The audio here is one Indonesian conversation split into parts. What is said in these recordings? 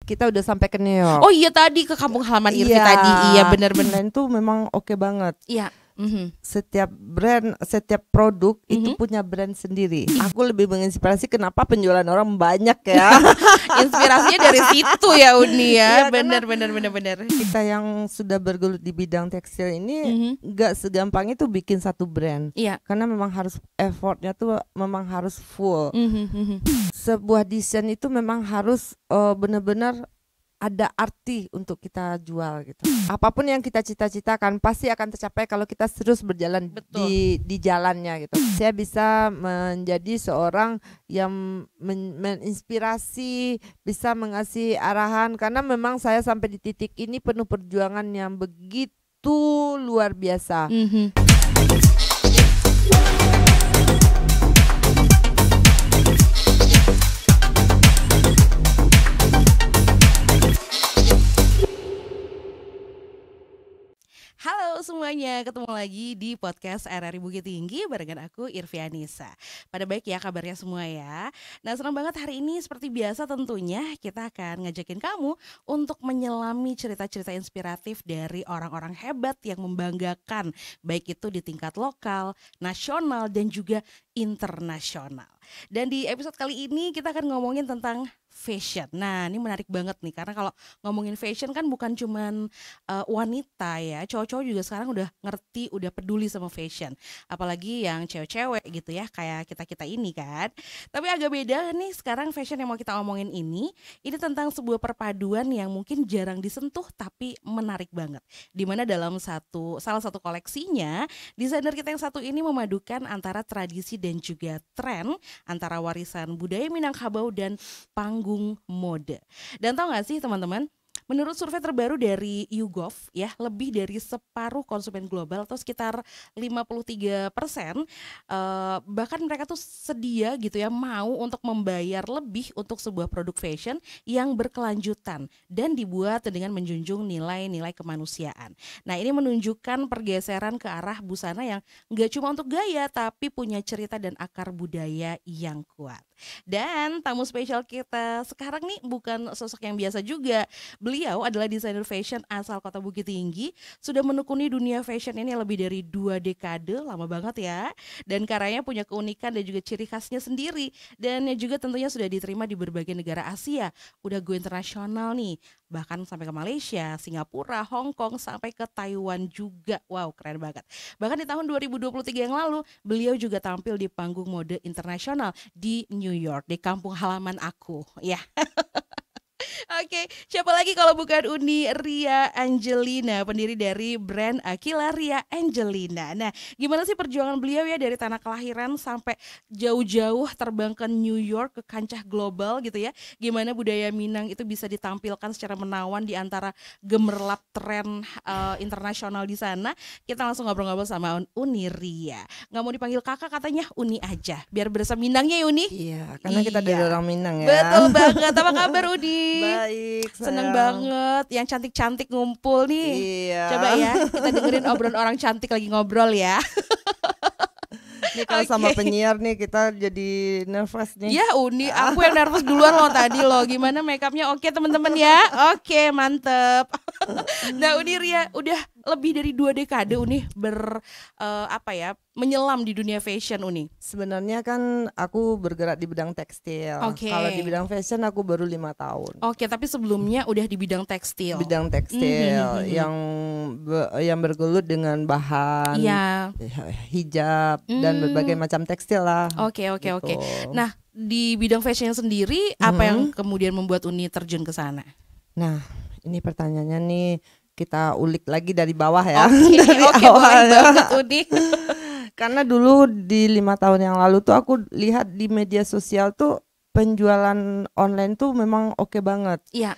kita udah sampai ke New York. Oh iya, tadi ke kampung halaman Irvi Iya. tadi. Iya, benar-benar. Dan itu memang oke banget. Iya. Setiap brand, setiap produk itu punya brand sendiri. Aku lebih menginspirasi kenapa penjualan orang banyak ya. Inspirasinya dari situ ya Uni ya. Iya, Benar. Kita yang sudah bergelut di bidang tekstil ini nggak segampang itu bikin satu brand. Iya. Karena memang harus effortnya tuh memang harus full. Sebuah desain itu memang harus benar-benar ada arti untuk kita jual gitu. Apapun yang kita cita-citakan pasti akan tercapai kalau kita terus berjalan di jalannya gitu. Saya bisa menjadi seorang yang menginspirasi, bisa mengasih arahan karena memang saya sampai di titik ini penuh perjuangan yang begitu luar biasa. Halo semuanya, ketemu lagi di podcast RRI Bukit Tinggi barengan aku Irvi Anissa. Pada baik ya kabarnya semua ya. Nah senang banget hari ini seperti biasa tentunya kita akan ngajakin kamu untuk menyelami cerita-cerita inspiratif dari orang-orang hebat yang membanggakan. Baik itu di tingkat lokal, nasional dan juga internasional. Dan di episode kali ini kita akan ngomongin tentang fashion. Nah ini menarik banget nih karena kalau ngomongin fashion kan bukan cuman wanita ya, cowok-cowok juga sekarang udah ngerti, udah peduli sama fashion. Apalagi yang cewek-cewek gitu ya, kayak kita-kita ini kan. Tapi agak beda nih sekarang fashion yang mau kita omongin ini tentang sebuah perpaduan yang mungkin jarang disentuh tapi menarik banget. Dimana dalam salah satu koleksinya, desainer kita yang satu ini memadukan antara tradisi dan juga tren, antara warisan budaya Minangkabau dan panggung mode. Dan tahu gak sih teman-teman, menurut survei terbaru dari YouGov ya, lebih dari separuh konsumen global atau sekitar 53%, bahkan mereka tuh sedia gitu ya mau untuk membayar lebih untuk sebuah produk fashion yang berkelanjutan dan dibuat dengan menjunjung nilai-nilai kemanusiaan. Nah ini menunjukkan pergeseran ke arah busana yang gak cuma untuk gaya tapi punya cerita dan akar budaya yang kuat. Dan tamu spesial kita sekarang nih bukan sosok yang biasa juga. Beliau adalah desainer fashion asal Kota Bukit Tinggi, sudah menekuni dunia fashion ini lebih dari 2 dekade, lama banget ya. Dan karyanya punya keunikan dan juga ciri khasnya sendiri. Dan juga tentunya sudah diterima di berbagai negara Asia. Udah go internasional nih, bahkan sampai ke Malaysia, Singapura, Hong Kong, sampai ke Taiwan juga. Wow, keren banget. Bahkan di tahun 2023 yang lalu, beliau juga tampil di panggung mode internasional di New York, di kampung halaman aku. Ya. Oke, siapa lagi kalau bukan Uni Ria Angelina, pendiri dari brand Aquila Ria Angelina. Nah, gimana sih perjuangan beliau ya dari tanah kelahiran sampai jauh-jauh terbang ke New York, ke kancah global gitu ya. Gimana budaya Minang itu bisa ditampilkan secara menawan di antara gemerlap tren internasional di sana. Kita langsung ngobrol-ngobrol sama Uni Ria. Nggak mau dipanggil kakak, katanya Uni aja, biar berasa Minangnya ya Uni. Iya, karena kita dari orang Minang ya. Betul banget. Apa kabar Uni? Baik, seneng banget, yang cantik-cantik ngumpul nih. Iya. Coba ya kita dengerin obrolan orang cantik lagi ngobrol ya. Nih kalau sama penyiar nih kita jadi nervous nih. Ya Uni, aku yang nervous duluan loh tadi loh. Gimana makeupnya? Oke teman-teman ya. Oke mantep. Nah Uni Ria udah lebih dari 2 dekade Uni menyelam di dunia fashion Uni. Sebenarnya kan aku bergerak di bidang tekstil. Oke. Kalau di bidang fashion aku baru 5 tahun. Oke, tapi sebelumnya udah di bidang tekstil. Bidang tekstil yang bergelut dengan bahan, hijab dan berbagai macam tekstil lah. Oke. Nah, di bidang fashion sendiri apa yang kemudian membuat Uni terjun ke sana? Nah, ini pertanyaannya nih kita ulik lagi dari bawah ya. Oke, boleh banget Uni. Karena dulu di 5 tahun yang lalu tuh aku lihat di media sosial tuh penjualan online tuh memang oke banget. Iya.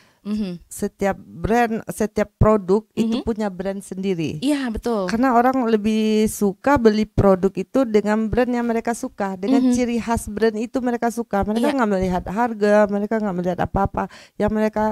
Setiap brand, setiap produk itu punya brand sendiri. Iya betul. Karena orang lebih suka beli produk itu dengan brand yang mereka suka, dengan ciri khas brand itu mereka suka. Mereka nggak melihat harga, mereka nggak melihat apa-apa. Yang mereka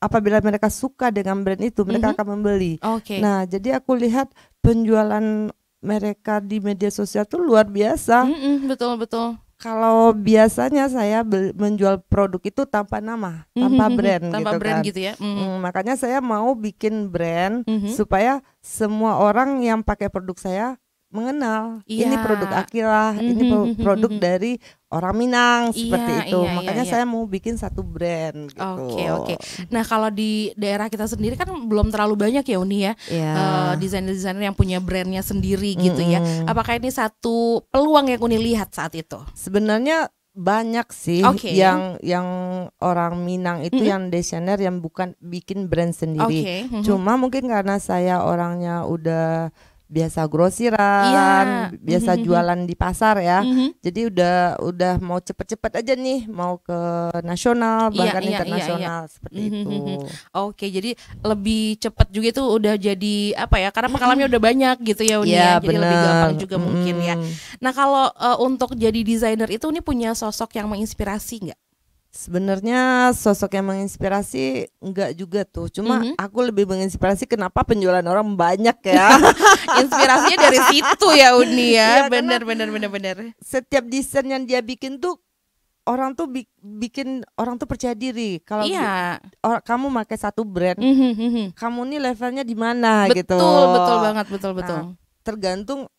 apabila mereka suka dengan brand itu, mereka akan membeli. Nah, jadi aku lihat penjualan mereka di media sosial tuh luar biasa. Betul. Kalau biasanya saya menjual produk itu tanpa nama, tanpa brand Tanpa gitu brand kan. gitu ya. Makanya saya mau bikin brand Mhm. supaya semua orang yang pakai produk saya mengenal ini Iya. produk Akilah, ini produk dari orang Minang seperti Iya, itu. iya, iya, Makanya iya. saya mau bikin satu brand gitu. Oke. Nah kalau di daerah kita sendiri kan belum terlalu banyak ya Uni ya, Iya. desainer-desainer yang punya brandnya sendiri gitu ya. Mm-mm. Apakah ini satu peluang yang Uni lihat saat itu? Sebenarnya banyak sih Oke. yang orang Minang itu Mm-mm. yang desainer yang bukan bikin brand sendiri. Oke. Cuma mungkin karena saya orangnya udah biasa grosiran, Iya. biasa jualan di pasar ya. Mhm. Jadi udah mau cepet-cepet aja nih mau ke nasional Iya, bahkan iya, iya, internasional seperti itu. Oke, jadi lebih cepat juga itu udah jadi apa ya? Karena pengalamannya udah banyak gitu ya Uni Iya ya. Jadi lebih bener. gampang juga mungkin ya. Mm-mm. Nah kalau untuk jadi desainer itu Uni punya sosok yang menginspirasi nggak? Sebenarnya sosok yang menginspirasi enggak juga tuh. Cuma Mhm. aku lebih menginspirasi kenapa penjualan orang banyak ya. Inspirasinya dari situ ya Uni ya. Iya, karena Bener. setiap desain yang dia bikin tuh orang tuh bikin orang tuh percaya diri. Kalau Iya. kamu pakai satu brand, Mhm. kamu nih levelnya di mana gitu. Betul banget, betul. Tergantung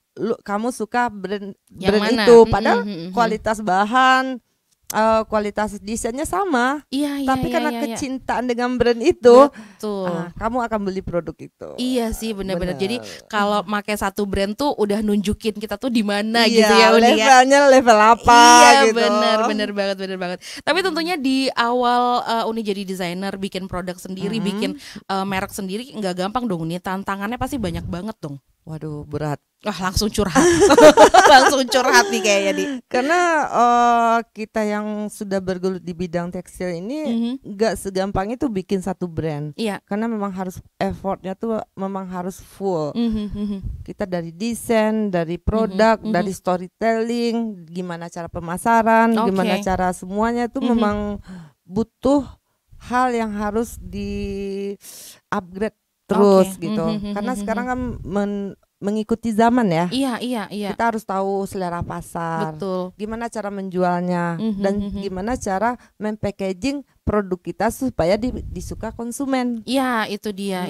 kamu suka brand Yang mana? itu. Padahal Mhm. kualitas bahan, kualitas desainnya sama. Iya, Tapi karena iya. kecintaan dengan brand itu, Betul. kamu akan beli produk itu. Iya sih benar-benar. Bener. Jadi kalau pakai satu brand tuh udah nunjukin kita tuh di mana Iya, gitu ya Uni ya. levelnya level apa Iya gitu. benar banget. Tapi tentunya di awal Uni jadi desainer, bikin produk sendiri, bikin merek sendiri nggak gampang dong Uni. Tantangannya pasti banyak banget dong. Waduh, berat. Wah langsung curhat. Langsung curhat nih kayaknya nih. Karena kita yang sudah bergelut di bidang tekstil ini nggak segampang itu bikin satu brand. Iya. Karena memang harus effortnya tuh memang harus full. Kita dari desain, dari produk, dari storytelling, gimana cara pemasaran, gimana cara semuanya itu memang butuh hal yang harus di upgrade terus gitu. Karena sekarang kan mengikuti zaman ya. Iya. Kita harus tahu selera pasar. Betul. Gimana cara menjualnya dan gimana cara mempackaging produk kita supaya disuka konsumen. Iya, itu dia.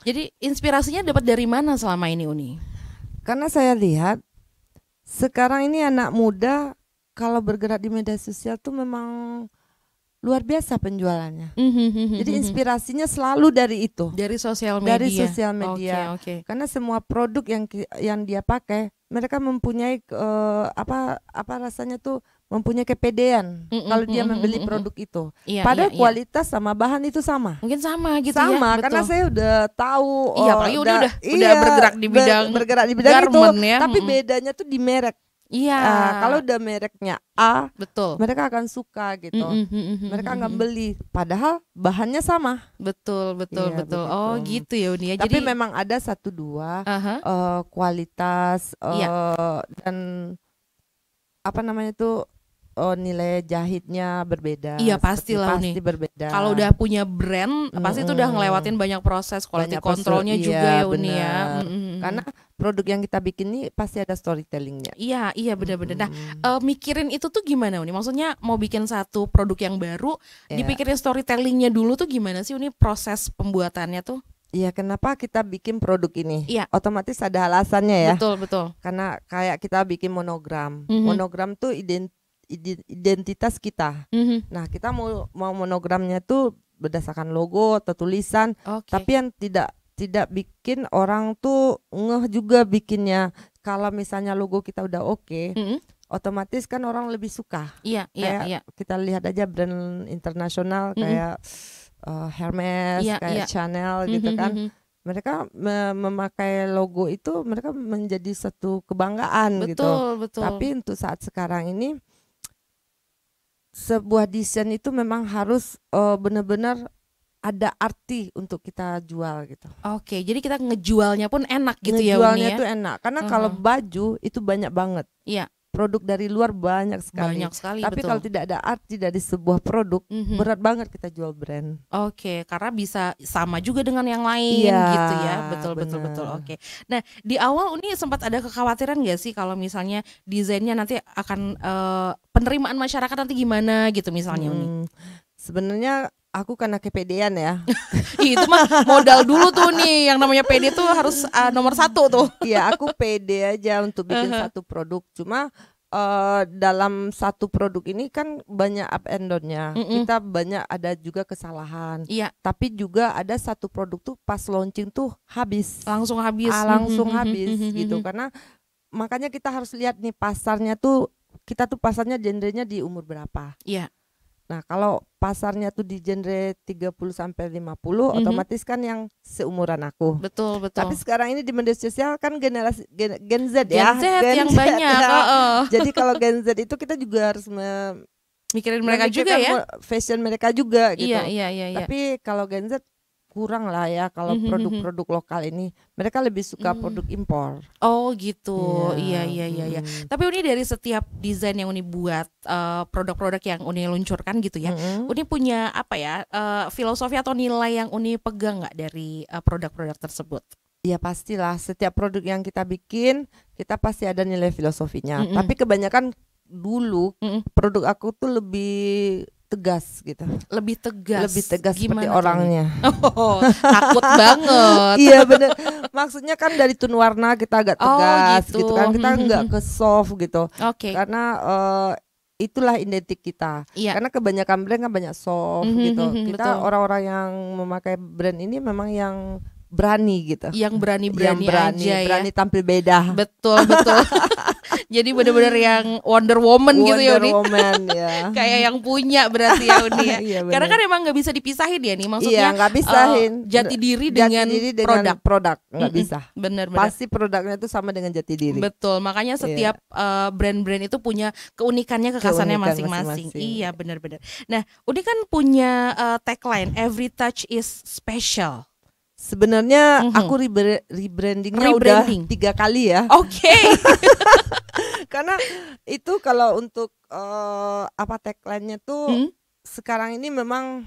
Jadi inspirasinya dapat dari mana selama ini Uni? Karena saya lihat sekarang ini anak muda kalau bergerak di media sosial tuh memang luar biasa penjualannya. Jadi inspirasinya selalu dari itu. Dari sosial media. Dari sosial media. Oke. Karena semua produk yang dia pakai, mereka mempunyai apa rasanya tuh mempunyai kepedean kalau dia membeli produk itu. Iya, Padahal iya. kualitas sama bahan itu sama. Mungkin sama gitu ya. Sama, Betul. karena saya udah tahu. Iya, apalagi udah bergerak di bidang bergerak di bidang itu. garment ya. Tapi bedanya tuh di merek. Iya. Kalau udah mereknya A, betul. mereka akan suka gitu. Mereka akan beli, padahal bahannya sama. Betul. Iya, begitu. Oh gitu ya Uni ya. Tapi Jadi memang ada satu dua kualitas dan apa namanya tuh nilai jahitnya berbeda. Iya pastilah pasti nih. berbeda. Kalau udah punya brand, pasti itu udah ngelewatin banyak proses quality controlnya juga ya Uni ya. Karena produk yang kita bikin ini pasti ada storytellingnya. Iya benar-benar. Nah, mikirin itu tuh gimana Uni? Maksudnya mau bikin satu produk yang baru, dipikirin storytellingnya dulu tuh gimana sih Uni proses pembuatannya tuh? Iya, kenapa kita bikin produk ini? Iya. Otomatis ada alasannya ya. Betul. Karena kayak kita bikin monogram. Monogram tuh identitas kita. Nah, kita mau monogramnya tuh berdasarkan logo atau tulisan, tapi yang tidak bikin orang tuh ngeh juga bikinnya. Kalau misalnya logo kita udah oke, otomatis kan orang lebih suka. Iya. Kita lihat aja brand internasional kayak Hermes, kayak Chanel gitu kan. Mereka memakai logo itu, mereka menjadi satu kebanggaan gitu. Betul. Tapi untuk saat sekarang ini sebuah desain itu memang harus benar-benar ada arti untuk kita jual gitu. Oke, jadi kita ngejualnya pun enak gitu ya Uni ya. Ngejualnya tuh enak karena kalau baju itu banyak banget. Iya. produk dari luar banyak sekali. Banyak sekali, Tapi betul. kalau tidak ada arti dari sebuah produk, berat banget kita jual brand. Oke, karena bisa sama juga dengan yang lain Iya, gitu ya. Betul. benar. Oke. Nah, di awal Uni sempat ada kekhawatiran gak sih kalau misalnya desainnya nanti akan penerimaan masyarakat nanti gimana gitu misalnya Uni? Sebenarnya aku karena kepedean ya. Itu mah modal dulu tuh nih, yang namanya pede tuh harus nomor 1 tuh. Iya, aku pede aja untuk bikin satu produk. Cuma dalam satu produk ini kan banyak up and down-nya. Kita banyak ada juga kesalahan. Iya. Tapi juga ada satu produk tuh pas launching tuh habis. Langsung habis. Langsung habis gitu. Karena makanya kita harus lihat nih pasarnya tuh, kita tuh pasarnya genrenya di umur berapa. Iya. Nah, kalau pasarnya tuh di genre 30 sampai 50, otomatis kan yang seumuran aku. Betul. Tapi sekarang ini di media sosial kan generasi Gen Z Gen ya. Z yang banyak. Ya. Jadi kalau Gen Z itu kita juga harus mikirin mereka juga ya. Fashion mereka juga gitu. Iya. Tapi kalau Gen Z kurang lah ya kalau produk-produk lokal ini. Mereka lebih suka produk impor. Oh gitu. Iya. Iya. Tapi Uni dari setiap desain yang Uni buat, produk-produk yang Uni luncurkan gitu ya, Uni punya apa ya, filosofi atau nilai yang Uni pegang nggak dari produk-produk tersebut? Ya pastilah, setiap produk yang kita bikin kita pasti ada nilai filosofinya. Tapi kebanyakan dulu produk aku tuh lebih tegas gitu. Lebih tegas seperti orangnya. Oh, takut banget. Iya bener. Maksudnya kan dari tone warna kita agak tegas gitu. kan, kita nggak ke soft gitu. Oke. Karena itulah identik kita. Iya. Karena kebanyakan brand kan banyak soft gitu. Kita betul. orang-orang yang memakai brand ini memang yang berani gitu. Yang berani aja ya. Berani tampil beda. Betul. Jadi benar-benar yang Wonder Woman gitu ya Uni. Wonder Woman ya. Kayak yang punya berarti ya Uni ya. Iya, karena kan emang nggak bisa dipisahin ya nih, maksudnya. Iya, nggak bisahin. Jati diri dengan produk nggak bisa. Benar. Pasti produknya itu sama dengan jati diri. Betul, makanya setiap brand-brand itu punya keunikannya, kekhasannya masing-masing. Iya, benar. Nah, Uni kan punya tagline Every Touch is Special. Sebenarnya aku rebrandingnya udah 3 kali ya. Oke. Karena itu kalau untuk tagline-nya tuh sekarang ini memang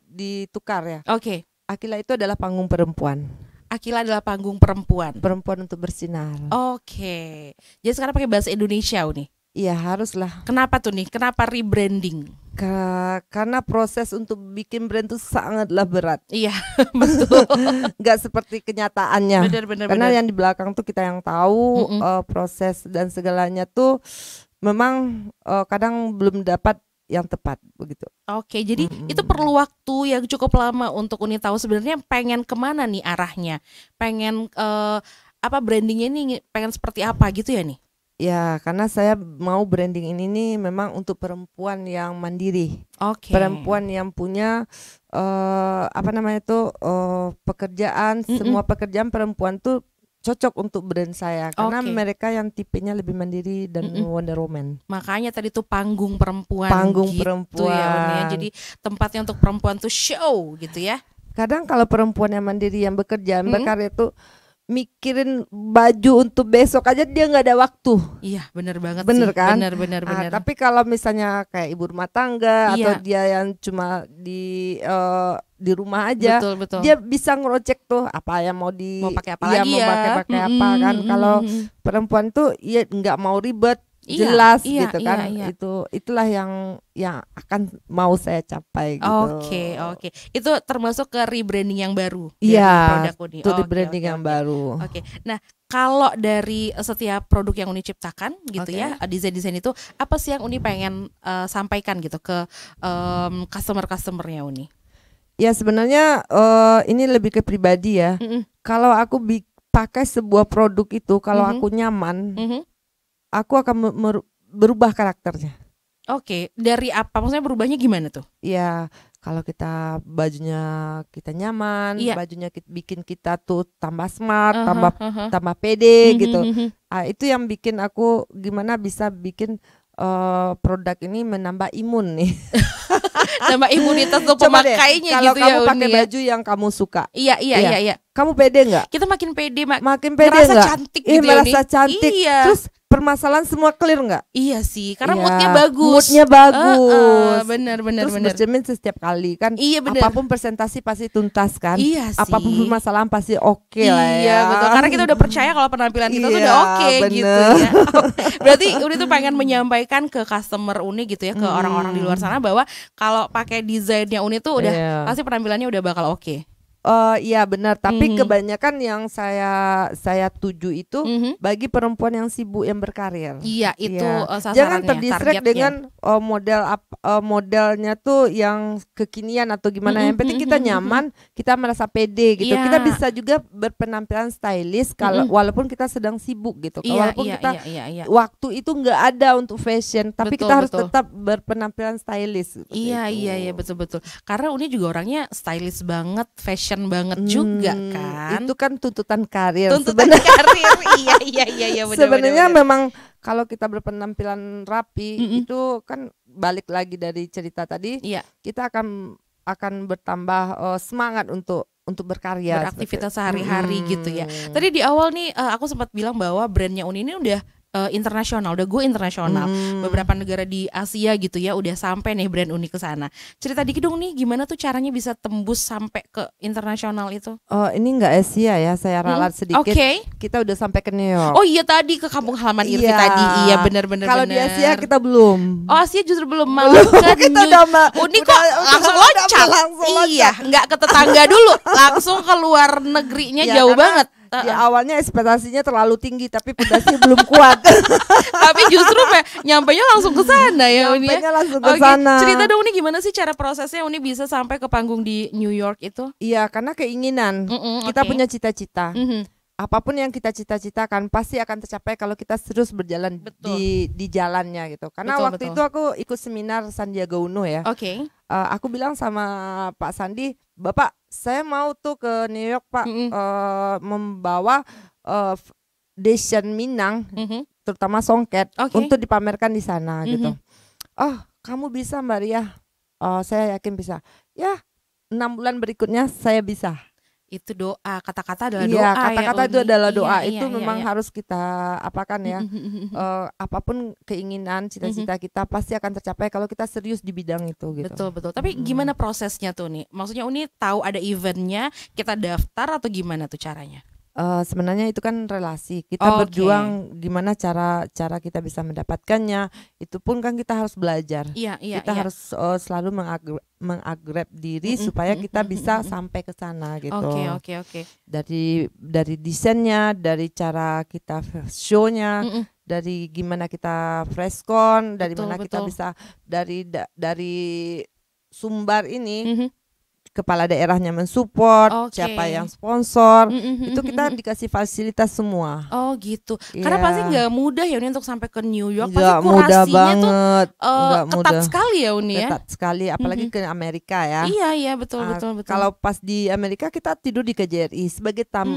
ditukar ya. Oke. Akila itu adalah panggung perempuan. Akila adalah panggung perempuan. Perempuan untuk bersinar. Oke. Jadi sekarang pakai bahasa Indonesia nih. Iya, haruslah. Kenapa tuh nih? Kenapa rebranding? Karena proses untuk bikin brand itu sangatlah berat. Iya, betul. Nggak seperti kenyataannya. Benar. Karena yang di belakang tuh kita yang tahu proses dan segalanya tuh memang kadang belum dapat yang tepat begitu. Oke, jadi itu perlu waktu yang cukup lama untuk Uni tahu sebenarnya pengen kemana nih arahnya, pengen brandingnya ini pengen seperti apa gitu ya nih? Ya, karena saya mau branding ini nih memang untuk perempuan yang mandiri. Oke. Perempuan yang punya pekerjaan, semua pekerjaan perempuan tuh cocok untuk brand saya karena mereka yang tipenya lebih mandiri dan Wonder Woman. Makanya tadi tuh panggung perempuan gitu perempuan ya Uni ya. Jadi tempatnya untuk perempuan tuh show gitu ya. Kadang kalau perempuan yang mandiri yang bekerja, berkarya tuh mikirin baju untuk besok aja dia nggak ada waktu. Iya, benar banget bener sih. Kan? Benar. Tapi kalau misalnya kayak ibu rumah tangga atau dia yang cuma di rumah aja, betul. Dia bisa ngerocek tuh apa yang mau pakai apa lagi ya, mau pakai apa kan. Kalau perempuan tuh ya nggak mau ribet, jelas gitu kan. Itulah yang akan mau saya capai gitu. Oke. Itu termasuk ke rebranding yang baru. Iya, produk Uni. Itu rebranding yang baru. Oke. Nah, kalau dari setiap produk yang Uni ciptakan gitu ya, desain-desain itu apa sih yang Uni pengen sampaikan gitu ke customer-customernya Uni? Ya sebenarnya ini lebih ke pribadi ya. Kalau aku pakai sebuah produk itu, kalau aku nyaman, aku akan berubah karakternya. Oke, dari apa? Maksudnya berubahnya gimana tuh? Ya, kalau bajunya kita nyaman, bajunya bikin kita tuh tambah smart, tambah pede gitu. Itu yang bikin aku gimana bisa bikin produk ini menambah imun nih. Nambah imunitas untuk pemakainya gitu ya. Kalau kamu pakai baju yang kamu suka. Iya. Kamu pede nggak? Kita makin pede, makin pede merasa nggak? Cantik gitu merasa cantik. Iya. Terus permasalahan semua clear nggak? Iya sih, karena Iya, moodnya bagus. Moodnya bagus. Bener. Terus bercermin setiap kali kan. Iya bener. Apapun presentasi pasti tuntas kan. Iya sih. Apapun permasalahan pasti oke lah ya. Iya betul, karena kita udah percaya kalau penampilan kita tuh udah oke gitu ya. Berarti Uni tuh pengen menyampaikan ke customer Uni gitu ya, ke orang-orang di luar sana bahwa kalau pakai desainnya Uni tuh udah pasti penampilannya udah bakal oke. Iya benar, tapi kebanyakan yang saya tuju itu bagi perempuan yang sibuk yang berkarir. Iya, itu sasarannya. Jangan terdistract dengan modelnya tuh yang kekinian atau gimana. Yang penting kita nyaman, kita merasa pede gitu. Kita bisa juga berpenampilan stylish kalau walaupun kita sedang sibuk gitu. Walaupun kita waktu itu nggak ada untuk fashion, tapi kita harus tetap berpenampilan stylish. Iya betul. Karena Uni juga orangnya stylish banget, fashion banget juga kan. Itu kan tuntutan karir. Karir. Iya benar. Sebenarnya memang kalau kita berpenampilan rapi itu kan balik lagi dari cerita tadi. Kita akan bertambah semangat untuk berkarya, beraktivitas sehari-hari gitu ya. Tadi di awal nih aku sempat bilang bahwa brandnya Uni ini udah internasional, udah go internasional. Beberapa negara di Asia gitu ya udah sampai nih brand Uni ke sana. Cerita dikit dong nih, gimana tuh caranya bisa tembus sampai ke internasional itu? Ini enggak Asia ya, saya ralat sedikit. Kita udah sampai ke New York. Oh iya, tadi ke kampung halaman Irvi tadi. Iya benar. Kalau di Asia kita belum. Oh, Asia justru belum, malah ke Uni kok langsung loncat. Iya, nggak ke tetangga dulu, langsung ke luar negerinya jauh banget. Di awalnya ekspektasinya terlalu tinggi, tapi pondasi belum kuat. Tapi justru nyampainya langsung ke sana ya Uni. Nyampainya langsung ke sana. Cerita dong Uni, gimana sih cara prosesnya Uni bisa sampai ke panggung di New York itu? Iya, karena keinginan. Kita punya cita-cita. Apapun yang kita cita-citakan pasti akan tercapai kalau kita terus berjalan di jalannya gitu. Karena waktu itu aku ikut seminar Sandiaga Uno ya. Aku bilang sama Pak Sandi, Bapak, saya mau tuh ke New York Pak, membawa Desian Minang, terutama songket untuk dipamerkan di sana gitu. Oh, kamu bisa Mbak Ria? Saya yakin bisa. Ya, 6 bulan berikutnya saya bisa. Itu doa, kata-kata adalah doa. Iya, kata-kata ya, itu adalah doa. Iya, itu memang harus kita apakan ya. Apapun keinginan, cita-cita kita pasti akan tercapai kalau kita serius di bidang itu gitu. Betul. Tapi gimana prosesnya tuh nih? Maksudnya Uni tahu ada eventnya, kita daftar atau gimana tuh caranya? Sebenarnya itu kan relasi. Kita berjuang gimana cara kita bisa mendapatkannya. Itu pun kan kita harus belajar. Kita harus selalu mengagrab diri supaya kita bisa sampai ke sana gitu. Oke. Dari desainnya, dari cara kita show-nya, dari gimana kita freshcon, dari mana kita bisa dari sumber ini. Kepala daerahnya mensupport, siapa yang sponsor, itu kita dikasih fasilitas semua. Oh gitu. Karena pasti nggak mudah ya Uni untuk sampai ke New York. Pasti kurasinya tuh ketat sekali ya Uni ya. Ketat sekali, apalagi ke Amerika ya. Iya betul. Kalau pas di Amerika kita tidur di KJRI sebagai tamu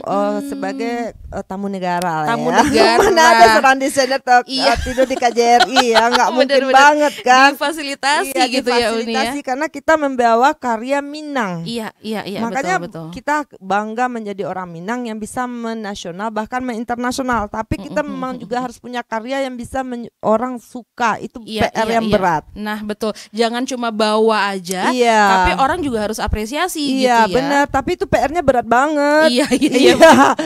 negara. Tamu negara. Mana ada seorang desainer tidur di KJRI ya, nggak mungkin banget kan. Difasilitasi gitu ya Uni ya. Karena kita membawa karya Minang. Iya. Makanya betul. kita bangga menjadi orang Minang yang bisa menasional bahkan internasional. Tapi kita memang juga harus punya karya yang bisa orang suka. Itu PR yang berat. Nah betul. Jangan cuma bawa aja, tapi orang juga harus apresiasi gitu ya. Iya benar. Tapi itu PR-nya berat banget. Iya.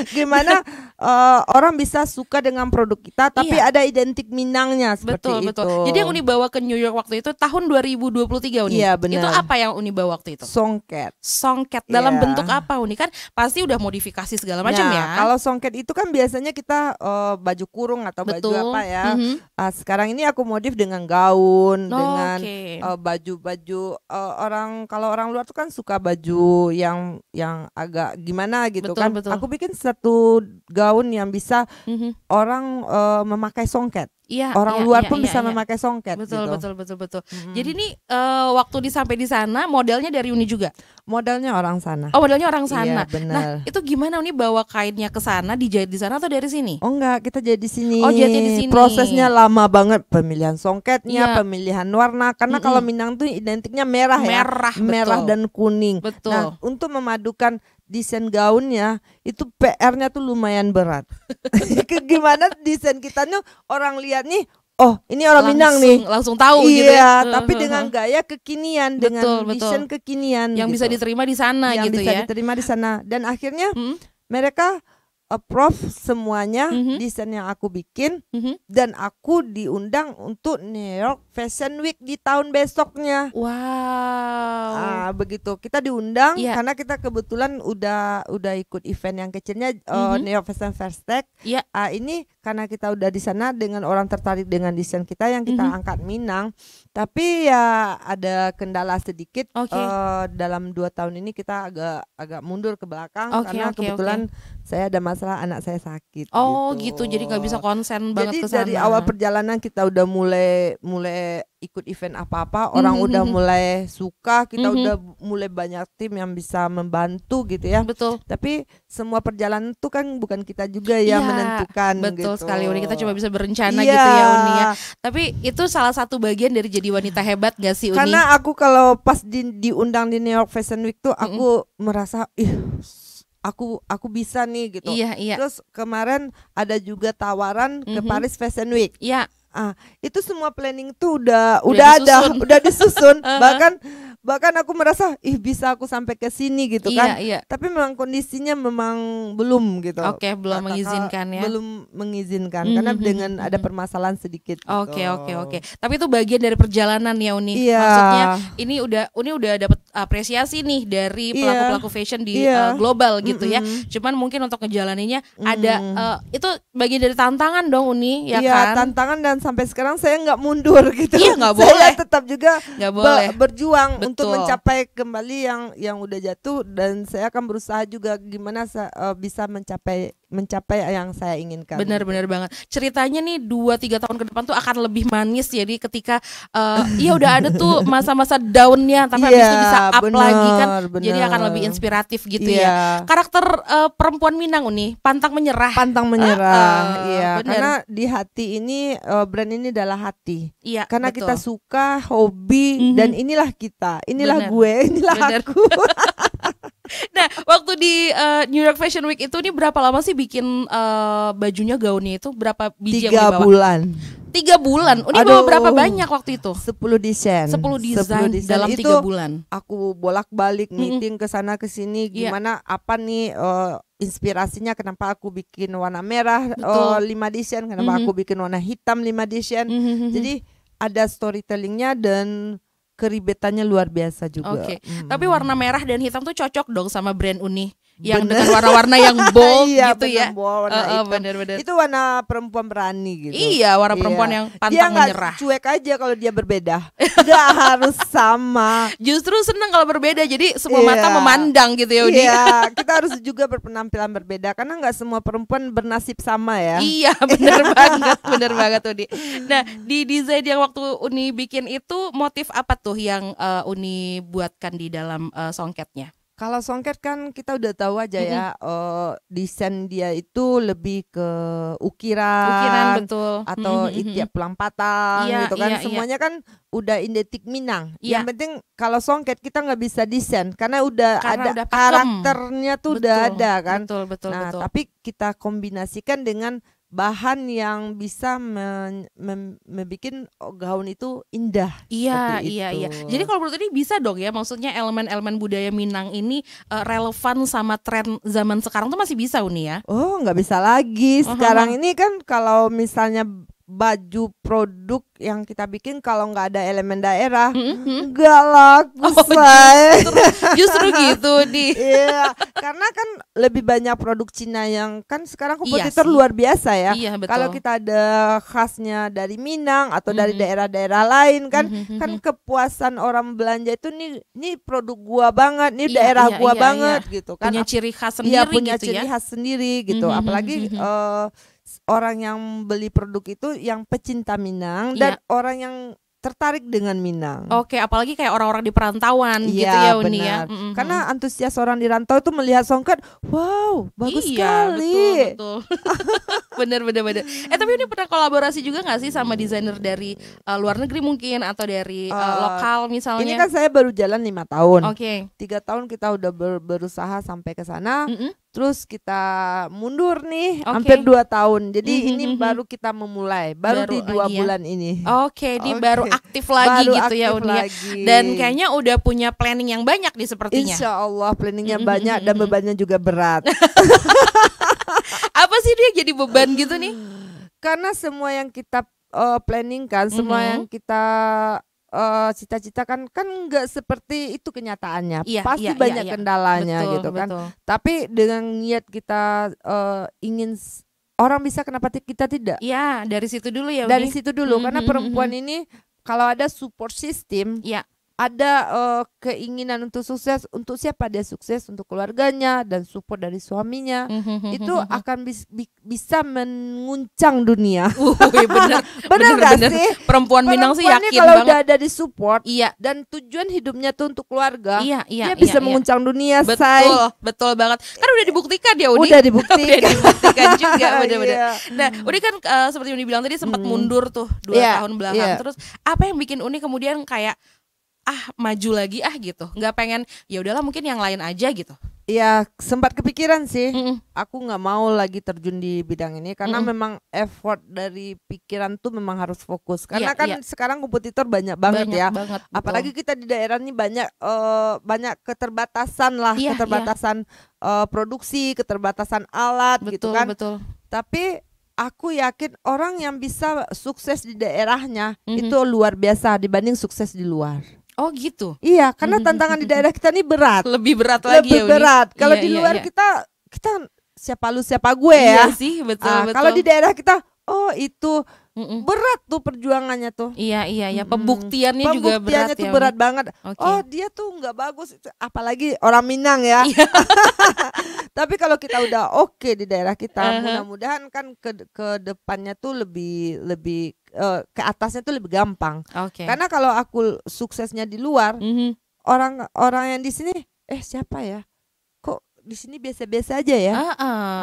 Gimana orang bisa suka dengan produk kita, tapi ada identik Minangnya seperti itu. Betul. Jadi yang Uni bawa ke New York waktu itu tahun 2023 Uni. Iya benar. Itu apa yang Uni bawa waktu itu? Songket dalam bentuk apa Uni? Kan pasti udah modifikasi segala macam ya. Kalau songket itu kan biasanya kita baju kurung atau baju apa ya. Sekarang ini aku modif dengan gaun, dengan baju-baju kalau orang luar tuh kan suka baju yang agak gimana gitu kan. Betul. Aku bikin satu gaun yang bisa orang memakai songket. Orang luar pun bisa memakai songket. Betul. Jadi nih waktu sampai di sana modelnya dari Uni juga. Modelnya orang sana. Oh, modelnya orang sana. Iya, benar. Nah, itu gimana Uni bawa kainnya ke sana, dijahit di sana atau dari sini? Oh enggak, kita jahit di sini. Oh, jahitnya di sini. Prosesnya lama banget, pemilihan songketnya, pemilihan warna. Karena kalau Minang tuh identiknya merah ya. Merah dan kuning. Betul. Nah, untuk memadukan desain gaunnya itu PR-nya tuh lumayan berat. Gimana desain kita nih orang lihat nih, oh ini orang Minang nih, langsung tahu iya, gitu ya. Tapi dengan gaya kekinian, dengan desain kekinian yang gitu, bisa diterima di sana yang gitu bisa ya. diterima di sana. Dan akhirnya mereka approve semuanya desain yang aku bikin, dan aku diundang untuk New York Fashion Week di tahun besoknya. Wow. Begitu kita diundang karena kita kebetulan udah ikut event yang kecilnya New York Fashion Festival. Ini karena kita udah di sana dengan orang tertarik dengan desain kita yang kita angkat Minang. Tapi ya ada kendala sedikit. Dalam 2 tahun ini kita agak mundur ke belakang karena kebetulan saya ada masalah, anak saya sakit. Gitu. Jadi nggak bisa konsen banget ke sana. Jadi dari awal perjalanan kita udah mulai ikut event apa-apa, orang udah mulai suka, kita udah mulai banyak tim yang bisa membantu gitu ya. Betul. Tapi semua perjalanan itu kan bukan kita juga yang menentukan. Betul gitu. sekali Uni, kita cuma bisa berencana gitu ya Uni ya. Tapi itu salah satu bagian dari jadi wanita hebat gak sih Uni? Karena aku kalau pas diundang di New York Fashion Week tuh aku merasa aku bisa nih gitu. Terus kemarin ada juga tawaran ke Paris Fashion Week. Itu semua planning tuh udah disusun. bahkan aku merasa bisa aku sampai ke sini gitu kan. Tapi memang kondisinya memang belum gitu. Belum mengizinkan ya. Belum mengizinkan karena dengan ada permasalahan sedikit. Oke. Tapi itu bagian dari perjalanan ya Uni. Maksudnya ini Uni udah dapat apresiasi nih dari pelaku-pelaku fashion di global gitu ya. Cuman mungkin untuk ngejalaninnya ada itu bagian dari tantangan dong Uni ya kan. Tantangan, dan sampai sekarang saya nggak mundur gitu. Nggak boleh. Saya tetap juga berjuang untuk mencapai kembali yang udah jatuh, dan saya akan berusaha juga gimana bisa mencapai yang saya inginkan. Benar banget. Ceritanya nih 2-3 tahun ke depan tuh akan lebih manis, jadi ketika udah ada tuh masa-masa down-nya tapi habis itu bisa up lagi kan. Jadi akan lebih inspiratif gitu ya. Karakter perempuan Minang Uni, pantang menyerah. Karena di hati ini brand ini adalah hati. Karena kita suka, hobi, dan inilah kita. Inilah gue, inilah aku. Nah, waktu di New York Fashion Week itu nih berapa lama sih bikin bajunya, gaunnya itu berapa biji yang dibawa? 3 bulan. 3 bulan. Ini bawa berapa banyak waktu itu? 10 desain. 10 desain dalam 3 bulan. Aku bolak-balik meeting ke sana ke sini, gimana apa nih inspirasinya, kenapa aku bikin warna merah 5 desain, kenapa aku bikin warna hitam 5 desain. Jadi ada storytellingnya dan keribetannya luar biasa juga. Tapi warna merah dan hitam tuh cocok dong sama brand Uni yang dengan warna-warna yang bold gitu ya. Bener. Itu warna perempuan berani gitu. Warna perempuan yang pantang menyerah. Dia cuek aja kalau dia berbeda. Gak harus sama. Justru seneng kalau berbeda, jadi semua mata memandang gitu ya Uni. Kita harus juga berpenampilan berbeda karena gak semua perempuan bernasib sama ya. Bener banget Uni. Nah, di desain yang waktu Uni bikin itu motif apa tuh yang Uni buatkan di dalam songketnya? Kalau songket kan kita udah tahu aja ya, desain dia itu lebih ke ukiran betul, atau itiak pulang patang gitu kan. Semuanya kan udah identik Minang. Yang penting kalau songket kita nggak bisa desain karena udah ada karakternya tuh udah ada kan. Betul. Tapi kita kombinasikan dengan bahan yang bisa membuat gaun itu indah. Iya. Jadi kalau menurut ini bisa dong ya, maksudnya elemen-elemen budaya Minang ini relevan sama tren zaman sekarang tuh masih bisa Uni ya? Nggak bisa lagi. Sekarang ini kan kalau misalnya baju produk yang kita bikin kalau nggak ada elemen daerah nggak laku justru gitu nih. Karena kan lebih banyak produk Cina yang kan sekarang kompetitor luar biasa ya. Kalau kita ada khasnya dari Minang atau dari daerah-daerah lain kan kepuasan orang belanja itu nih produk gua banget, nih daerah gua banget gitu kan. Punya ciri khas sendiri punya ciri khas sendiri gitu. Apalagi orang yang beli produk itu yang pecinta Minang dan orang yang tertarik dengan Minang. Apalagi kayak orang-orang di perantauan gitu ya Uni ya. Karena antusias orang di rantau itu melihat songket, wow, bagus sekali. Betul. Bener. Tapi ini pernah kolaborasi juga nggak sih sama desainer dari luar negeri mungkin atau dari lokal misalnya? Ini kan saya baru jalan 5 tahun. Oke. 3 tahun kita udah berusaha sampai ke sana. Terus kita mundur nih hampir 2 tahun. Jadi ini baru kita memulai, baru di 2 bulan ini. Oke, ini baru aktif lagi Baru gitu ya aktif Uni ya. lagi. Dan kayaknya udah punya planning yang banyak nih sepertinya. Insya Allah planningnya banyak dan bebannya juga berat. Apa sih dia jadi beban gitu nih? Karena semua yang kita planning kan, semua yang kita cita-citakan kan nggak seperti itu kenyataannya. Pasti banyak kendalanya gitu kan. Tapi dengan niat kita ingin orang bisa, kenapa kita tidak? Iya, dari situ dulu ya. Dari situ dulu karena perempuan ini kalau ada support system, ada keinginan untuk sukses, untuk siapa dia sukses, untuk keluarganya dan support dari suaminya, itu akan bisa menguncang dunia. Bener gak sih? Perempuan Minang sih yakin kalau banget. udah ada di support dan tujuan hidupnya tuh untuk keluarga, dia bisa menguncang dunia. Betul banget. Kan udah dibuktikan ya Udi. Udah dibuktikan juga bener-bener. Nah Udi kan seperti Udi bilang tadi sempat mundur tuh 2 tahun belakang. Terus apa yang bikin Uni kemudian kayak maju lagi gitu, nggak pengen ya udahlah mungkin yang lain aja gitu? Ya sempat kepikiran sih, aku nggak mau lagi terjun di bidang ini karena memang effort dari pikiran tuh memang harus fokus karena sekarang kompetitor banyak banget ya, apalagi kita di daerah ini banyak keterbatasan lah, keterbatasan produksi, keterbatasan alat gitu kan. Tapi aku yakin orang yang bisa sukses di daerahnya itu luar biasa dibanding sukses di luar. Oh gitu. Iya, karena tantangan di daerah kita ini berat. Lebih berat lagi. Lebih berat. Kalau di luar kita siapa lu siapa gue ya. Iya sih, betul. Kalau di daerah kita itu berat tuh perjuangannya tuh. Iya. Pembuktiannya juga berat tuh ya. Berat banget. Oh dia tuh nggak bagus, apalagi orang Minang ya. Tapi kalau kita udah oke di daerah kita, mudah-mudahan kan ke depannya tuh lebih ke atasnya tuh lebih gampang. Karena kalau aku suksesnya di luar, orang yang di sini siapa ya? Kok di sini biasa-biasa aja ya?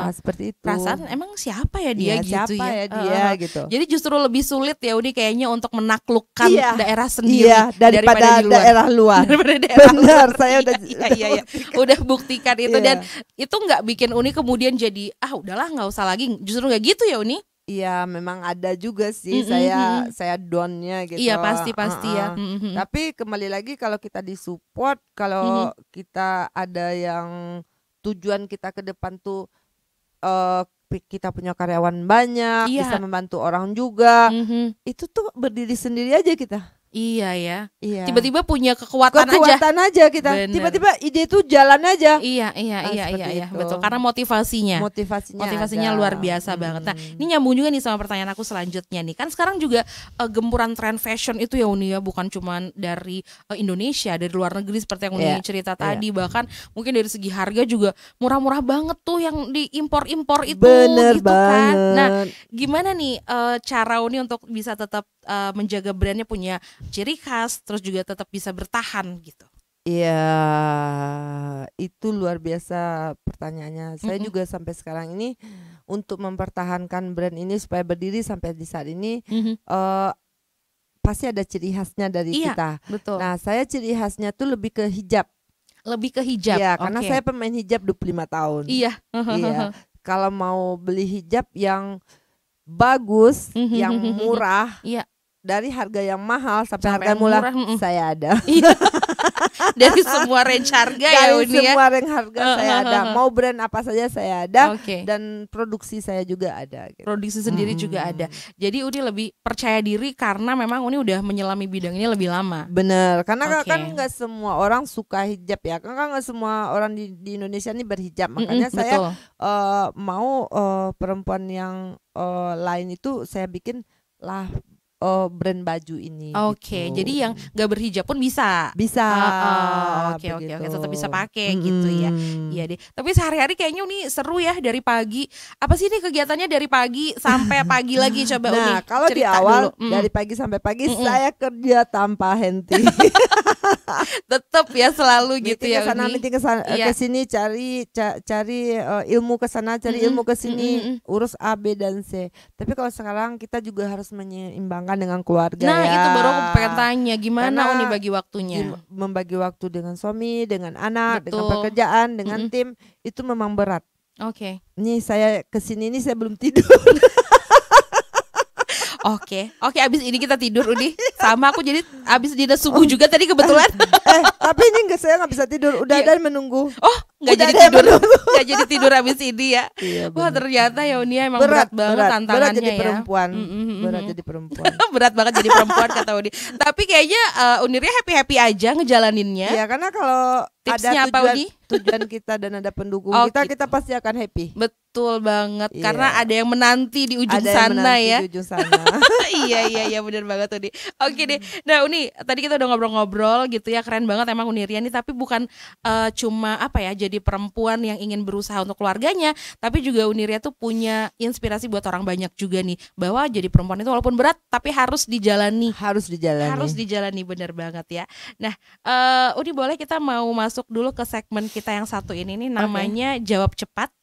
Seperti itu. Perasaan emang siapa ya dia gitu siapa ya? Dia gitu. Jadi justru lebih sulit ya Udi kayaknya untuk menaklukkan daerah sendiri daripada di luar. Daerah luar. Benar, saya udah buktikan itu dan itu nggak bikin Uni kemudian jadi udahlah nggak usah lagi. Justru nggak gitu ya Uni? Iya, memang ada juga sih saya downnya gitu. Iya pasti ya. Tapi kembali lagi kalau kita disupport, kalau kita ada yang tujuan kita ke depan tuh kita punya karyawan banyak, bisa membantu orang juga, itu tuh berdiri sendiri aja kita. Iya ya. Tiba-tiba punya kekuatan aja kita. Bener. Tiba-tiba ide itu jalan aja. Iya. Betul. Karena motivasinya luar biasa banget. Nah, ini nyambung juga nih sama pertanyaan aku selanjutnya nih. Kan sekarang juga gempuran tren fashion itu ya Uni ya, bukan cuma dari Indonesia, dari luar negeri seperti yang Uni cerita tadi, bahkan mungkin dari segi harga juga murah-murah banget tuh yang diimpor-impor itu. Bener gitu banget. Kan. Nah, gimana nih cara Uni untuk bisa tetap menjaga brandnya punya ciri khas, terus juga tetap bisa bertahan gitu? Iya, itu luar biasa pertanyaannya. Saya juga sampai sekarang ini untuk mempertahankan brand ini supaya berdiri sampai di saat ini, pasti ada ciri khasnya dari kita. Betul. Nah, saya ciri khasnya tuh lebih ke hijab. Ya, karena saya pemain hijab 25 tahun. Iya. Kalau mau beli hijab yang bagus, yang murah, dari harga yang mahal sampai harga murah, saya ada. Dari semua range harga ya Uni ya. Semua range harga saya ada. Mau brand apa saja saya ada. Dan produksi saya juga ada. Gitu. Produksi sendiri juga ada. Jadi Uni lebih percaya diri karena memang Uni udah menyelami bidang ini lebih lama. Bener. Karena kan nggak semua orang suka hijab ya. Kan nggak semua orang di Indonesia ini berhijab. Makanya saya mau perempuan yang lain itu saya bikin lah brand baju ini. Oke, gitu. jadi yang gak berhijab pun bisa. Bisa. Oke, tetap bisa pakai gitu ya. Iya deh. Tapi sehari-hari kayaknya Uni seru ya dari pagi. Apa sih nih kegiatannya dari pagi sampai pagi lagi coba Uni? Nah, kalau di cerita awal dulu. dari pagi sampai pagi saya kerja tanpa henti. Tetap ya selalu gitu Meeting ya kesana, Uni. meeting kesana, Iya. kesini cari ilmu kesana, cari ilmu kesini, urus A, B dan C. Tapi kalau sekarang kita juga harus menyeimbangkan dengan keluarga. Nah, ya. itu baru aku pengen tanya gimana Karena Uni bagi waktunya? Membagi waktu dengan suami, dengan anak, dengan Betul. pekerjaan, dengan tim itu memang berat. Oke. Nih saya kesini ini saya belum tidur. Oke, abis ini kita tidur Uni. Sama aku jadi abis dinner subuh juga tadi kebetulan. Tapi ini saya nggak bisa tidur. Udah ada yang menunggu. Oh, nggak Udah jadi ada yang tidur, nggak jadi tidur abis ini ya. Iya, Wah bener. ternyata ya Uni emang berat banget tantangannya berat jadi ya. perempuan. Berat jadi perempuan. Berat banget jadi perempuan kata Uni. Tapi kayaknya Unirnya happy aja ngejalaninnya. Iya, karena kalau Tipsnya ada apa, Udi? tujuan kita dan ada pendukung Oh, kita, gitu. kita pasti akan happy. Betul banget, Iya. karena ada yang menanti di ujung Ada yang sana menanti ya. di ujung sana. Iya benar banget Uni. Oke deh. Nah Uni, tadi kita udah ngobrol-ngobrol gitu ya, keren banget emang Uniria nih. Tapi bukan cuma apa ya, jadi perempuan yang ingin berusaha untuk keluarganya, tapi juga Uniria tuh punya inspirasi buat orang banyak juga nih, bahwa jadi perempuan itu walaupun berat tapi harus dijalani. Harus dijalani. Bener banget ya. Nah Uni boleh kita mau masuk dulu ke segmen kita yang satu ini nih, namanya Jawab Cepat.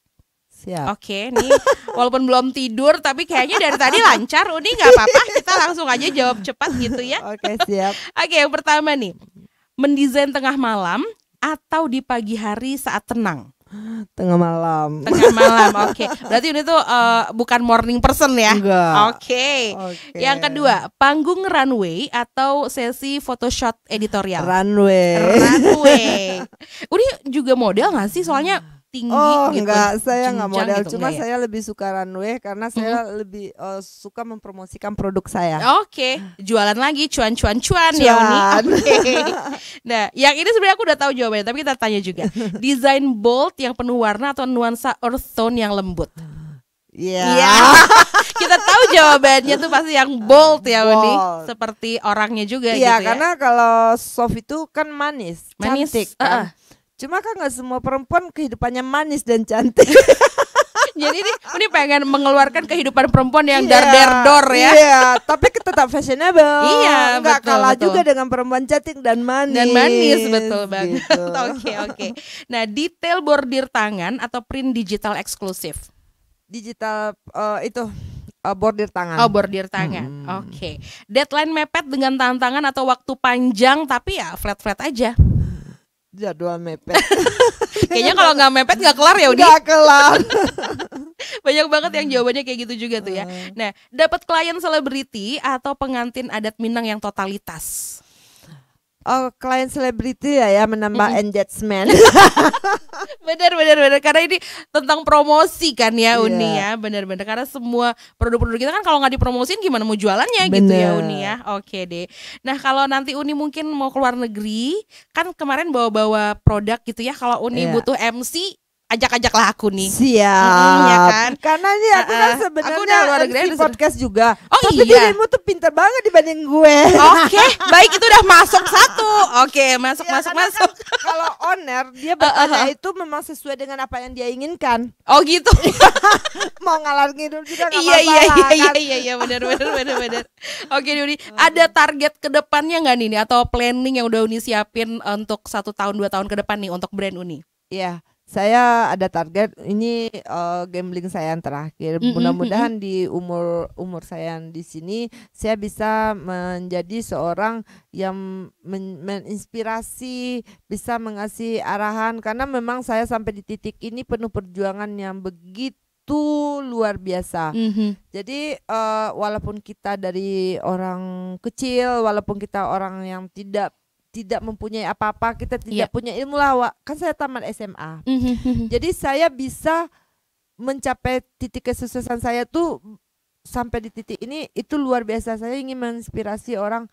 Siap. Oke, nih walaupun belum tidur tapi kayaknya dari tadi lancar Uni, nggak apa-apa, kita langsung aja jawab cepat gitu ya. Oke, siap. Oke, yang pertama nih, mendesain tengah malam atau di pagi hari saat tenang? Tengah malam. Tengah malam, oke. Berarti Uni tuh bukan morning person ya? Enggak. Oke. Oke. Yang kedua, panggung runway atau sesi photoshoot editorial? Runway. Uni juga model nggak sih? Soalnya tinggi gitu. Enggak, saya nggak jenjang model, gitu, cuma enggak ya? saya lebih suka runway karena saya lebih suka mempromosikan produk saya. Oke, jualan lagi cuan ya Uni. Oke. Nah, yang ini sebenarnya aku udah tahu jawabannya, tapi kita tanya juga. Desain bold yang penuh warna atau nuansa earth tone yang lembut? Iya. Kita tahu jawabannya tuh pasti yang bold ya Uni. Bold. Seperti orangnya juga Iya, gitu ya. karena kalau soft itu kan manis, Manis, cantik kan. Cuma kan nggak semua perempuan kehidupannya manis dan cantik. Jadi ini pengen mengeluarkan kehidupan perempuan yang Iya, dar-der-dor ya. Iya, tapi tetap fashionable. Iya, nggak betul, kalah betul. juga dengan perempuan cantik dan manis. Dan manis, betul banget. Gitu. Oke. Nah, detail bordir tangan atau print digital eksklusif? Digital itu bordir tangan. Oh, bordir tangan. Oke. Deadline mepet dengan tantangan atau waktu panjang tapi ya flat-flat aja. Jadwal mepet. Kayaknya kalau nggak mepet nggak kelar ya Udi. Nggak kelar. Banyak banget yang jawabannya kayak gitu juga tuh ya. Nah, dapat klien selebriti atau pengantin adat Minang yang totalitas? Oh, klien selebriti ya menambah engagement. Bener karena ini tentang promosi kan ya Uni Iya. ya. Bener karena semua produk-produk kita kan kalau nggak dipromosin gimana mau jualannya gitu ya Bener. Uni ya. Oke deh. Nah kalau nanti Uni mungkin mau keluar negeri, kan kemarin bawa-bawa produk gitu ya. Kalau Uni Iya. butuh MC, ajak-ajaklah aku nih. Siap. ya kan? Karena ini aku kan Aku sebenarnya udah luar negeri, MC udah podcast juga. Oh, tapi iya. dirimu tuh pintar banget dibanding gue. Oke, baik itu udah masuk satu. Oke, masuk. Ya, karena kan kalau owner dia bertanya itu memang sesuai dengan apa yang dia inginkan. Oh gitu. Mau ngalar ngidul juga nggak Iya masalah kan? iya benar. Oke Uni, ada target ke depannya nggak nih atau planning yang udah Uni siapin untuk 1 tahun 2 tahun ke depan nih untuk brand Uni? Iya, saya ada target ini gambling saya yang terakhir. Mudah-mudahan di umur saya yang di sini saya bisa menjadi seorang yang menginspirasi, bisa mengasih arahan karena memang saya sampai di titik ini penuh perjuangan yang begitu luar biasa. Jadi walaupun kita dari orang kecil, walaupun kita orang yang tidak mempunyai apa-apa, kita tidak punya ilmu lah, kan saya tamat SMA. Jadi saya bisa mencapai titik kesuksesan saya tuh sampai di titik ini itu luar biasa. Saya ingin menginspirasi orang,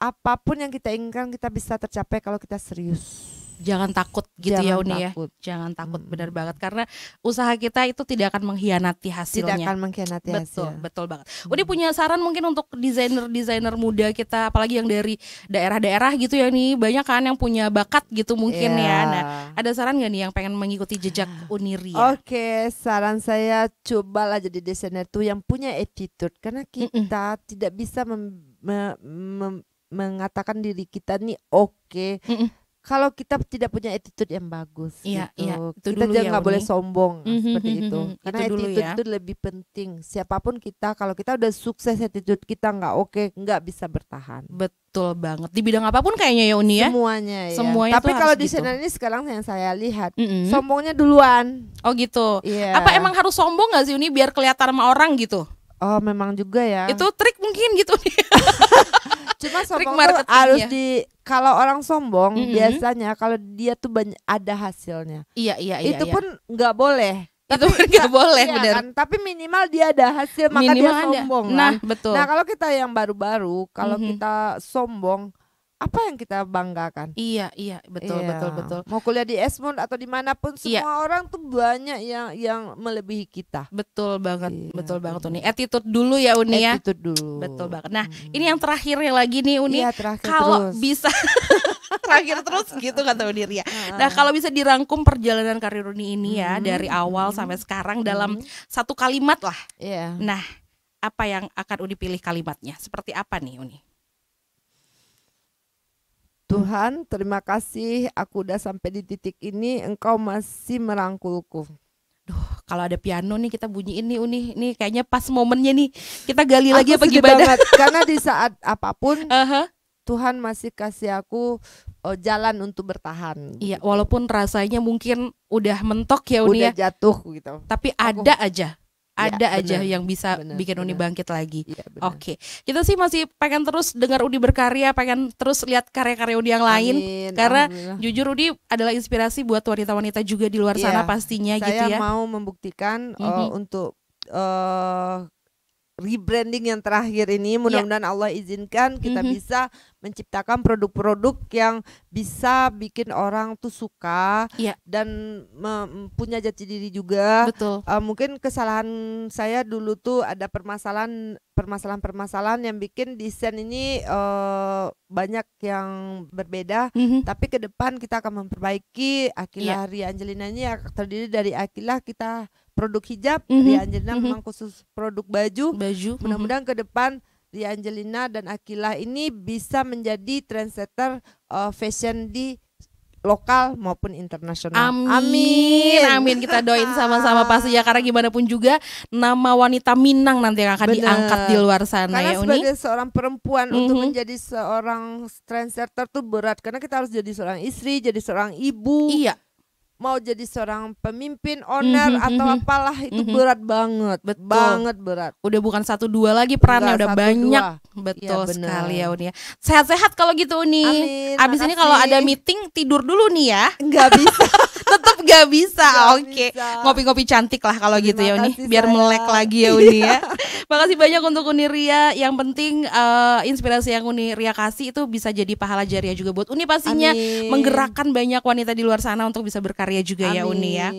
apapun yang kita inginkan kita bisa tercapai kalau kita serius. Jangan takut gitu ya Uni ya. Jangan takut, benar banget, karena usaha kita itu tidak akan mengkhianati hasilnya. Tidak akan mengkhianati hasil. Betul banget. Uni punya saran mungkin untuk desainer muda kita, apalagi yang dari daerah-daerah gitu ya nih, banyak kan yang punya bakat gitu mungkin ya. Nah, ada saran gak nih yang pengen mengikuti jejak Uni Ria? Oke, saran saya cobalah jadi desainer tuh yang punya attitude, karena kita tidak bisa mengatakan diri kita nih oke. Kalau kita tidak punya attitude yang bagus, iya, gitu. Iya, Kita jangan nggak boleh sombong seperti itu. Karena itu attitude itu lebih penting. Siapapun kita, kalau kita udah sukses attitude kita nggak oke, nggak bisa bertahan. Betul banget. Di bidang apapun kayaknya ya Uni ya. Semuanya ya. Semuanya. Tapi kalau di sana ini sekarang yang saya lihat, sombongnya duluan. Oh gitu. Yeah. Apa emang harus sombong nggak sih Uni biar kelihatan sama orang gitu? Oh memang juga ya. Itu trik mungkin gitu nih. Cuma sombong tuh harus kalau orang sombong biasanya kalau dia tuh ada hasilnya. Iya. Itu pun nggak boleh. Itu nggak boleh, iya benar. Kan? Tapi minimal dia ada hasil, maka dia sombong. Nah, kan? betul. Nah kalau kita yang baru-baru, kalau kita sombong, apa yang kita banggakan? Iya, betul. Mau kuliah di Esmond atau dimanapun, semua orang tuh banyak yang melebihi kita. Betul banget, betul banget Uni. Attitude dulu ya Uni ya. Attitude dulu. Betul banget. Nah, ini yang terakhir lagi nih Uni. Iya, kalau bisa terakhir terus gitu kata Uni Ria. Nah, kalau bisa dirangkum perjalanan karir Uni ini ya dari awal sampai sekarang dalam satu kalimat lah. Iya. Nah, apa yang akan Uni pilih kalimatnya? Seperti apa nih Uni? Tuhan, terima kasih aku udah sampai di titik ini, Engkau masih merangkulku. Duh, kalau ada piano nih kita bunyiin nih Uni, nih kayaknya pas momennya nih. Kita gali lagi apa gimana? Karena di saat apapun Tuhan masih kasih aku jalan untuk bertahan. Iya, walaupun rasanya mungkin udah mentok ya Uni, udah jatuh gitu. Tapi ada aja yang bisa bikin Uni bangkit lagi. Ya, Oke. Kita sih masih pengen terus dengar Uni berkarya, pengen terus lihat karya-karya Uni yang lain. Karena jujur Uni adalah inspirasi buat wanita-wanita juga di luar sana pastinya gitu ya. Saya mau membuktikan untuk rebranding yang terakhir ini, mudah-mudahan Allah izinkan kita bisa menciptakan produk-produk yang bisa bikin orang tuh suka dan punya jati diri juga. Betul. Mungkin kesalahan saya dulu tuh ada permasalahan yang bikin desain ini banyak yang berbeda. Tapi ke depan kita akan memperbaiki. Akilah Ria Angelina ini terdiri dari Akilah kita produk hijab, Ria Angelina memang khusus produk baju. Mudah-mudahan ke depan Ria Angelina dan Akilah ini bisa menjadi trendsetter fashion di lokal maupun internasional. Amin. Kita doain sama-sama pasti ya, karena gimana pun juga nama wanita Minang nanti yang akan diangkat di luar sana. Karena ya Uni. Sebagai seorang perempuan untuk menjadi seorang trendsetter tuh berat, karena kita harus jadi seorang istri, jadi seorang ibu. Iya. Mau jadi seorang pemimpin, owner atau apalah itu berat banget. Banget berat. Udah bukan 1-2 lagi perannya, udah banyak. Betul sekali ya Uni ya. Sehat-sehat kalau gitu Uni. Amin, abis ini kalau ada meeting tidur dulu nih ya. Nggak bisa. Tetap gak bisa. Oke. Ngopi-ngopi cantik lah kalau gitu ya Uni. Biar melek lagi ya Uni ya. Makasih banyak untuk Uni Ria. Yang penting inspirasi yang Uni Ria kasih itu bisa jadi pahala jariah juga buat Uni pastinya. Menggerakkan banyak wanita di luar sana untuk bisa berkarya juga ya Uni ya.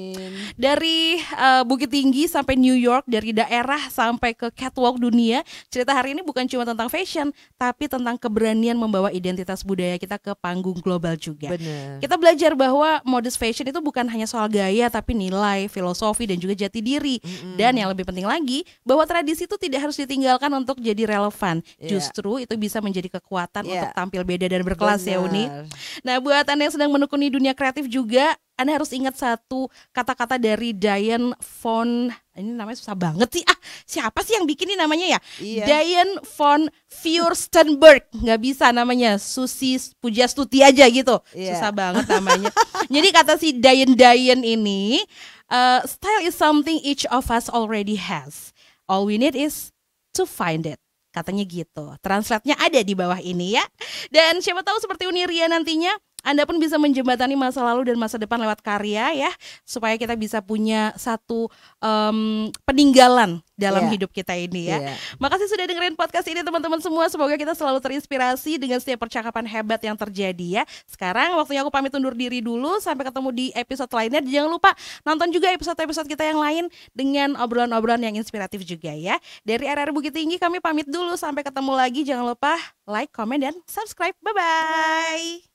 Dari Bukit Tinggi sampai New York, dari daerah sampai ke catwalk dunia, cerita hari ini bukan cuma tentang fashion, tapi tentang keberanian membawa identitas budaya kita ke panggung global juga. Bener. Kita belajar bahwa modest fashion itu bukan hanya soal gaya, tapi nilai, filosofi, dan juga jati diri. Dan yang lebih penting lagi, bahwa tradisi itu tidak harus ditinggalkan untuk jadi relevan. Justru itu bisa menjadi kekuatan untuk tampil beda dan berkelas ya Uni. Nah, buat Anda yang sedang menekuni dunia kreatif juga, Anda harus ingat satu kata-kata dari Diane von, ini namanya susah banget sih. Siapa sih yang bikin ini namanya ya? Diane von Furstenberg. Nggak bisa namanya, Susi Pujastuti aja gitu. Susah banget namanya. Jadi kata si Diane ini, style is something each of us already has. All we need is to find it. Katanya gitu. Translate-nya ada di bawah ini ya. Dan siapa tahu seperti Uni Ria nantinya, Anda pun bisa menjembatani masa lalu dan masa depan lewat karya ya, supaya kita bisa punya satu peninggalan dalam hidup kita ini ya. Makasih sudah dengerin podcast ini teman-teman semua. Semoga kita selalu terinspirasi dengan setiap percakapan hebat yang terjadi ya. Sekarang waktunya aku pamit undur diri dulu. Sampai ketemu di episode lainnya. Jangan lupa nonton juga episode-episode kita yang lain dengan obrolan-obrolan yang inspiratif juga ya. Dari RRI Bukit Tinggi kami pamit dulu. Sampai ketemu lagi. Jangan lupa like, comment, dan subscribe. Bye-bye.